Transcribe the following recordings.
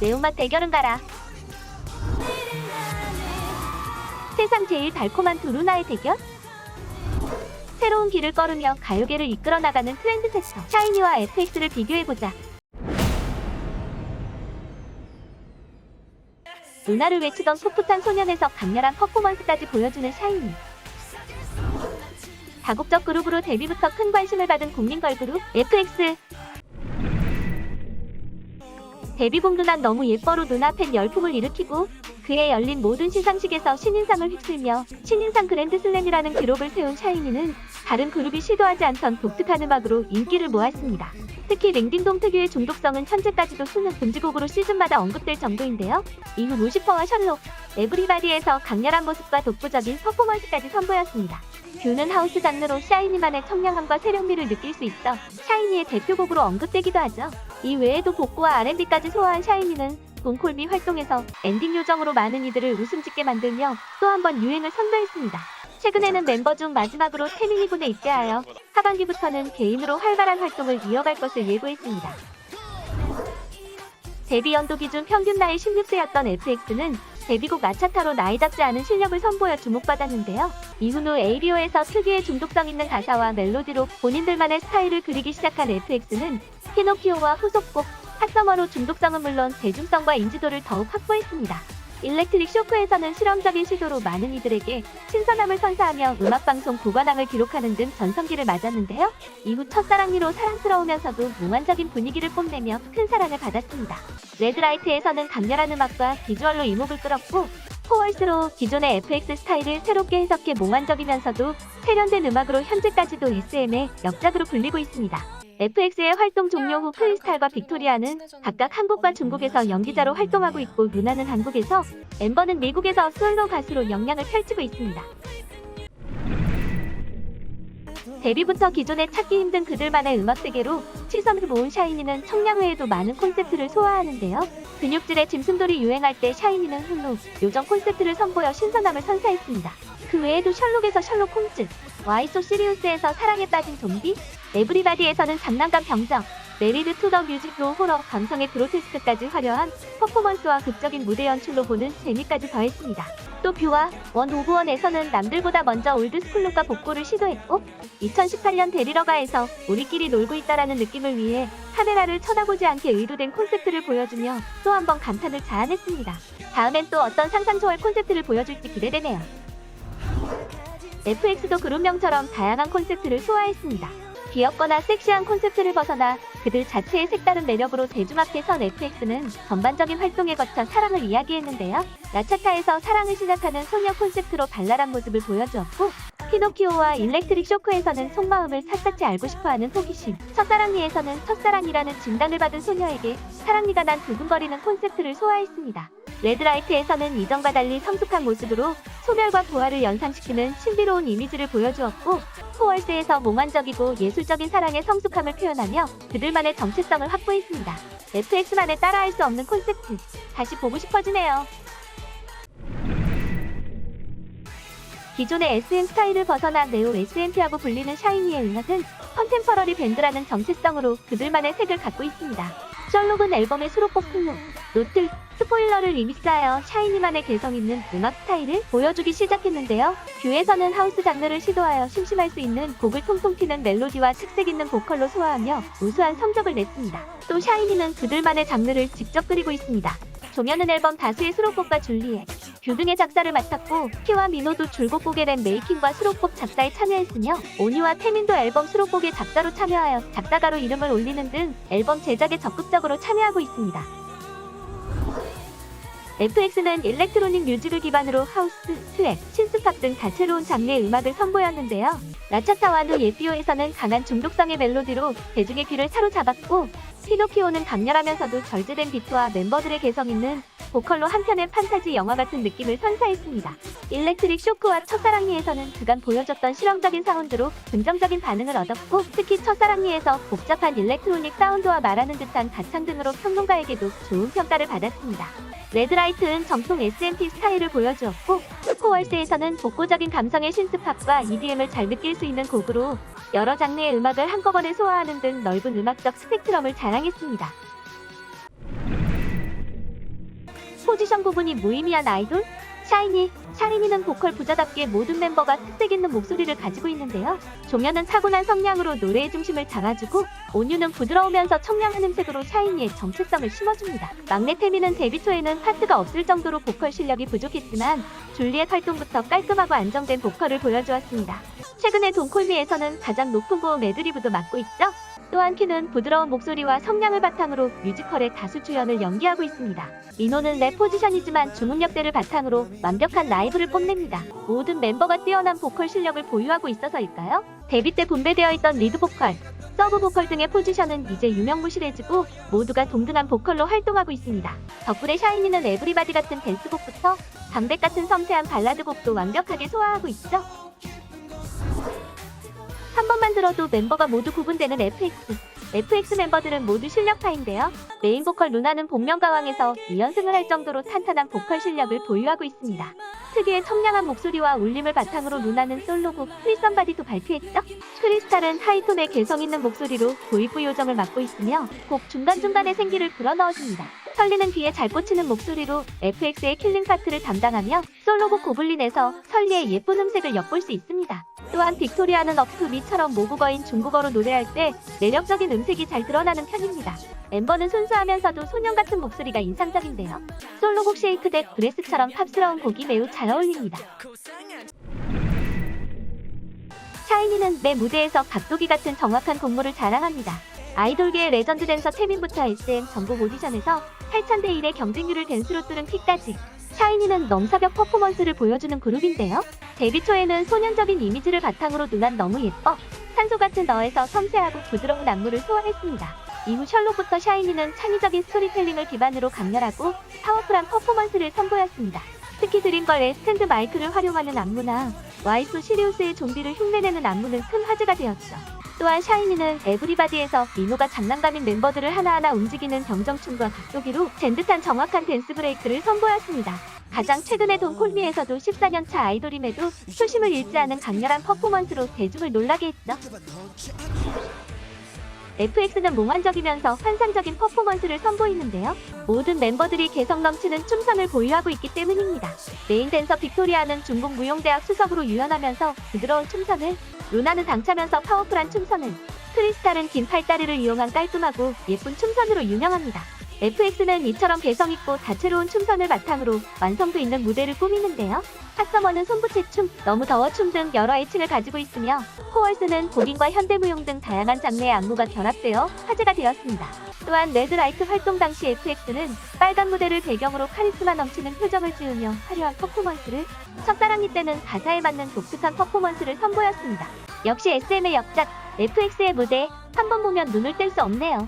매운맛 대결은 가라. 세상 제일 달콤한 두 루나의 대결? 새로운 길을 걸으며 가요계를 이끌어 나가는 트렌드세터 샤이니와 FX를 비교해보자. 루나를 외치던 풋풋한 소년에서 강렬한 퍼포먼스까지 보여주는 샤이니. 다국적 그룹으로 데뷔부터 큰 관심을 받은 국민 걸그룹 FX. 데뷔곡 누난 너무 예뻐로 누나 팬 열풍을 일으키고 그에 열린 모든 시상식에서 신인상을 휩쓸며 신인상 그랜드슬램이라는 기록을 세운 샤이니는 다른 그룹이 시도하지 않던 독특한 음악으로 인기를 모았습니다. 특히 링딩동 특유의 중독성은 현재까지도 수능 금지곡으로 시즌마다 언급될 정도인데요. 이후 루시퍼와 셜록, 에브리바디에서 강렬한 모습과 독보적인 퍼포먼스까지 선보였습니다. 뷰는 하우스 장르로 샤이니만의 청량함과 세련미를 느낄 수 있어 샤이니의 대표곡으로 언급되기도 하죠. 이 외에도 복고와 R&B까지 소화한 샤이니는 돈콜미 활동에서 엔딩 요정으로 많은 이들을 웃음 짓게 만들며 또 한 번 유행을 선도했습니다. 최근에는 멤버 중 마지막으로 태민이군에 입대하여 하반기부터는 개인으로 활발한 활동을 이어갈 것을 예고했습니다. 데뷔 연도 기준 평균 나이 16세였던 FX는 데뷔곡 나차타로 나이 작지 않은 실력을 선보여 주목받았는데요. 이후 ABO에서 특유의 중독성 있는 가사와 멜로디로 본인들만의 스타일을 그리기 시작한 FX는 피노키오와 후속곡 핫서머로 중독성은 물론 대중성과 인지도를 더욱 확보했습니다. 일렉트릭 쇼크에서는 실험적인 시도로 많은 이들에게 신선함을 선사하며 음악방송 9관왕을 기록하는 등 전성기를 맞았는데요. 이후 첫사랑리로 사랑스러우면서도 몽환적인 분위기를 뽐내며 큰 사랑을 받았습니다. 레드라이트에서는 강렬한 음악과 비주얼로 이목을 끌었고 포월스로 기존의 FX 스타일을 새롭게 해석해 몽환적이면서도 세련된 음악으로 현재까지도 SM의 역작으로 불리고 있습니다. FX의 활동 종료 후 크리스탈과 빅토리아는 각각 한국과 중국에서 연기자로 활동하고 있고 누나는 한국에서, 엠버는 미국에서 솔로 가수로 영향을 펼치고 있습니다. 데뷔부터 기존에 찾기 힘든 그들만의 음악 세계로 시선을 모은 샤이니는 청량 외에도 많은 콘셉트를 소화하는데요. 근육질의 짐승돌이 유행할 때 샤이니는 흑로, 요정 콘셉트를 선보여 신선함을 선사했습니다. 그 외에도 셜록에서 셜록 홈즈, 와이 소 시리우스에서 사랑에 빠진 좀비, 에브리바디에서는 장난감 병정, 메리드 투 더 뮤직로 호러, 감성의 그로테스크까지 화려한 퍼포먼스와 극적인 무대 연출로 보는 재미까지 더했습니다. 또 뷰와 원 오브 원에서는 남들보다 먼저 올드스쿨룩과 복고를 시도했고 2018년 데리러가에서 우리끼리 놀고 있다라는 느낌을 위해 카메라를 쳐다보지 않게 의도된 콘셉트를 보여주며 또 한 번 감탄을 자아냈습니다. 다음엔 또 어떤 상상 초월 콘셉트를 보여줄지 기대되네요. FX도 그룹명처럼 다양한 콘셉트를 소화했습니다. 귀엽거나 섹시한 콘셉트를 벗어나 그들 자체의 색다른 매력으로 대중 앞에 선 FX는 전반적인 활동에 거쳐 사랑을 이야기했는데요. 나차타에서 사랑을 시작하는 소녀 콘셉트로 발랄한 모습을 보여주었고 피노키오와 일렉트릭 쇼크에서는 속마음을 샅샅이 알고 싶어하는 호기심, 첫사랑니에서는 첫사랑이라는 진단을 받은 소녀에게 사랑니가 난 두근거리는 콘셉트를 소화했습니다. 레드라이트에서는 이전과 달리 성숙한 모습으로 소멸과 부활을 연상시키는 신비로운 이미지를 보여주었고 포월스에서 몽환적이고 예술적인 사랑의 성숙함을 표현하며 그들만의 정체성을 확보했습니다. FX만의 따라할 수 없는 콘셉트, 다시 보고 싶어지네요. 기존의 SM 스타일을 벗어나 네오 SMP라고 불리는 샤이니의 음악은 컨템퍼러리 밴드라는 정체성으로 그들만의 색을 갖고 있습니다. 셜록은 앨범의 수록곡 플로, 노트, 스포일러를 리믹스하여 샤이니만의 개성있는 음악 스타일을 보여주기 시작했는데요. 뷰에서는 하우스 장르를 시도하여 심심할 수 있는 곡을 통통 튀는 멜로디와 특색 있는 보컬로 소화하며 우수한 성적을 냈습니다. 또 샤이니는 그들만의 장르를 직접 그리고 있습니다. 조면은 앨범 다수의 수록곡과 줄리엣, 뷰 등의 작사를 맡았고 키와 미노도 줄곡곡에 낸 메이킹과 수록곡 작사에 참여했으며 오니와 태민도 앨범 수록곡의 작사로 참여하여 작사가로 이름을 올리는 등 앨범 제작에 적극적으로 참여하고 있습니다. FX는 일렉트로닉 뮤직을 기반으로 하우스, 트랙, 신스팝 등 다채로운 장르의 음악을 선보였는데요. 라차타와 누 예삐오에서는 강한 중독성의 멜로디로 대중의 귀를 사로잡았고 피노키오는 강렬하면서도 절제된 비트와 멤버들의 개성 있는 보컬로 한편의 판타지 영화 같은 느낌을 선사했습니다. 일렉트릭 쇼크와 첫사랑니에서는 그간 보여줬던 실험적인 사운드로 긍정적인 반응을 얻었고 특히 첫사랑니에서 복잡한 일렉트로닉 사운드와 말하는 듯한 가창 등으로 평론가에게도 좋은 평가를 받았습니다. 레드라이트는 정통 SMP 스타일을 보여주었고 포월스에서는 복고적인 감성의 신스팝과 EDM을 잘 느낄 수 있는 곡으로 여러 장르의 음악을 한꺼번에 소화하는 등 넓은 음악적 스펙트럼을 자랑했습니다. 포지션 구분이 무의미한 아이돌? 샤이니는 보컬 부자답게 모든 멤버가 특색 있는 목소리를 가지고 있는데요. 종현은 타고난 성량으로 노래의 중심을 잡아주고, 온유는 부드러우면서 청량한 음색으로 샤이니의 정체성을 심어줍니다. 막내 태민은 데뷔 초에는 파트가 없을 정도로 보컬 실력이 부족했지만 줄리엣 활동부터 깔끔하고 안정된 보컬을 보여주었습니다. 최근에 돈콜미에서는 가장 높은 고음 애드리브도 맡고 있죠. 또한 큐는 부드러운 목소리와 성량을 바탕으로 뮤지컬의 다수 주연을 연기하고 있습니다. 민호는 랩 포지션이지만 주문력대를 바탕으로 완벽한 라이브를 뽐냅니다. 모든 멤버가 뛰어난 보컬 실력을 보유하고 있어서일까요? 데뷔 때 분배되어 있던 리드 보컬, 서브 보컬 등의 포지션은 이제 유명무실해지고 모두가 동등한 보컬로 활동하고 있습니다. 덕분에 샤이니는 에브리바디 같은 댄스곡부터 방백 같은 섬세한 발라드 곡도 완벽하게 소화하고 있죠. 한 번만 들어도 멤버가 모두 구분되는 FX 멤버들은 모두 실력파인데요. 메인 보컬 루나는 복면가왕에서 2연승을 할 정도로 탄탄한 보컬 실력을 보유하고 있습니다. 특유의 청량한 목소리와 울림을 바탕으로 루나는 솔로곡 프리 썸바디도 발표했죠. 크리스탈은 하이톤의 개성있는 목소리로 도입부 요정을 맡고 있으며 곡 중간중간에 생기를 불어넣어줍니다. 설리는 귀에 잘 꽂히는 목소리로 FX의 킬링 파트를 담당하며 솔로곡 고블린에서 설리의 예쁜 음색을 엿볼 수 있습니다. 또한 빅토리아는 업투미처럼 모국어인 중국어로 노래할 때 매력적인 음색이 잘 드러나는 편입니다. 멤버는 순수하면서도 소년 같은 목소리가 인상적인데요. 솔로곡 쉐이크 댓 브레스처럼 팝스러운 곡이 매우 잘 어울립니다. 샤이니는 매 무대에서 각도기 같은 정확한 곡물을 자랑합니다. 아이돌계의 레전드 댄서 태민부터 SM 전국 오디션에서 8000대 1의 경쟁률을 댄스로 뚫은 킥까지 샤이니는 넘사벽 퍼포먼스를 보여주는 그룹인데요. 데뷔 초에는 소년적인 이미지를 바탕으로 누난 너무 예뻐, 산소 같은 너에서 섬세하고 부드러운 안무를 소화했습니다. 이후 셜록부터 샤이니는 창의적인 스토리텔링을 기반으로 강렬하고 파워풀한 퍼포먼스를 선보였습니다. 특히 드림걸의 스탠드 마이크를 활용하는 안무나 와이소 시리우스의 좀비를 흉내내는 안무는 큰 화제가 되었죠. 또한 샤이니는 에브리바디에서 민호가 장난감인 멤버들을 하나하나 움직이는 병정춤과 각도기로 젠듯한 정확한 댄스 브레이크를 선보였습니다. 가장 최근의 돈콜미에서도 14년차 아이돌임에도 초심을 잃지 않은 강렬한 퍼포먼스로 대중을 놀라게 했죠. FX는 몽환적이면서 환상적인 퍼포먼스를 선보이는데요. 모든 멤버들이 개성 넘치는 춤선을 보유하고 있기 때문입니다. 메인 댄서 빅토리아는 중국 무용대학 수석으로 유연하면서 부드러운 춤선을, 루나는 당차면서 파워풀한 춤선을, 크리스탈은 긴 팔다리를 이용한 깔끔하고 예쁜 춤선으로 유명합니다. FX는 이처럼 개성있고 다채로운 춤선을 바탕으로 완성도 있는 무대를 꾸미는데요. 핫서머는 손부채 춤, 너무 더워 춤 등 여러 애칭을 가지고 있으며 코월스는 복인과 현대무용 등 다양한 장르의 안무가 결합되어 화제가 되었습니다. 또한 레드라이트 활동 당시 FX는 빨간 무대를 배경으로 카리스마 넘치는 표정을 지으며 화려한 퍼포먼스를, 첫사랑이 때는 가사에 맞는 독특한 퍼포먼스를 선보였습니다. 역시 SM의 역작, FX의 무대, 한번 보면 눈을 뗄 수 없네요.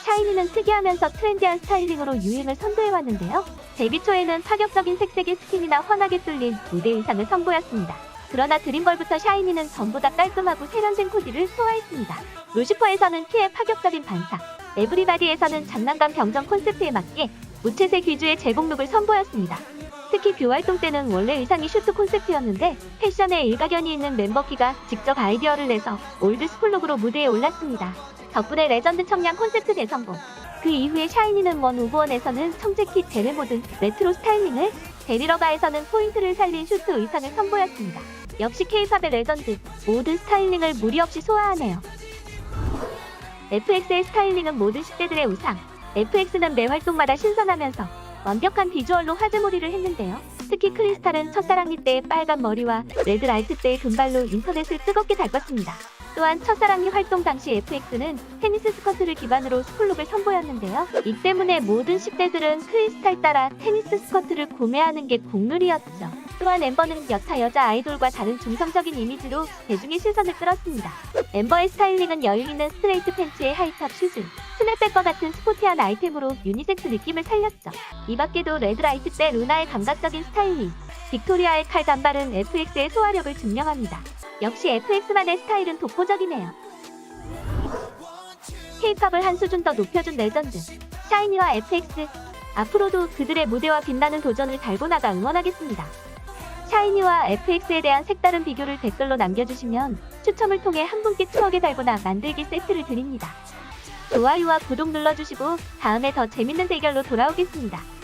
샤이니는 특이하면서 트렌디한 스타일링으로 유행을 선도해왔는데요. 데뷔 초에는 파격적인 색색의 스킨이나 환하게 뚫린 무대 의상을 선보였습니다. 그러나 드림걸부터 샤이니는 전부 다 깔끔하고 세련된 코디를 소화했습니다. 루시퍼에서는 키의 파격적인 반사, 에브리바디에서는 장난감 병정 콘셉트에 맞게 무채색 위주의 제복룩을 선보였습니다. 특히 뷰 활동 때는 원래 의상이 슈트 콘셉트였는데 패션에 일가견이 있는 멤버 키가 직접 아이디어를 내서 올드스쿨룩으로 무대에 올랐습니다. 덕분에 레전드 청량 콘셉트 대성공. 그 이후에 샤이니는 원 오브 원에서는 청재킷 데레모 등 레트로 스타일링을, 데리러가에서는 포인트를 살린 슈트 의상을 선보였습니다. 역시 K-팝의 레전드, 모든 스타일링을 무리 없이 소화하네요. FX의 스타일링은 모든 10대들의 우상. FX는 매 활동마다 신선하면서 완벽한 비주얼로 화제몰이를 했는데요. 특히 크리스탈은 첫사랑이 때의 빨간 머리와 레드라이트 때의 금발로 인터넷을 뜨겁게 달궜습니다. 또한 첫사랑이 활동 당시 FX는 테니스 스커트를 기반으로 스쿨룩을 선보였는데요. 이 때문에 모든 10대들은 크리스탈 따라 테니스 스커트를 구매하는 게 국룰이었죠. 또한 엠버는 여타 여자 아이돌과 다른 중성적인 이미지로 대중의 시선을 끌었습니다. 엠버의 스타일링은 여유있는 스트레이트 팬츠에 하이탑 슈즈, 스냅백과 같은 스포티한 아이템으로 유니섹스 느낌을 살렸죠. 이 밖에도 레드라이트 때 루나의 감각적인 스타일링, 빅토리아의 칼 단발은 FX의 소화력을 증명합니다. 역시 FX만의 스타일은 독보적이네요. K-팝을 한 수준 더 높여준 레전드, 샤이니와 FX. 앞으로도 그들의 무대와 빛나는 도전을 달고 나가 응원하겠습니다. 샤이니와 FX에 대한 색다른 비교를 댓글로 남겨주시면 추첨을 통해 한 분께 추억의 달고나 만들기 세트를 드립니다. 좋아요와 구독 눌러주시고 다음에 더 재밌는 대결로 돌아오겠습니다.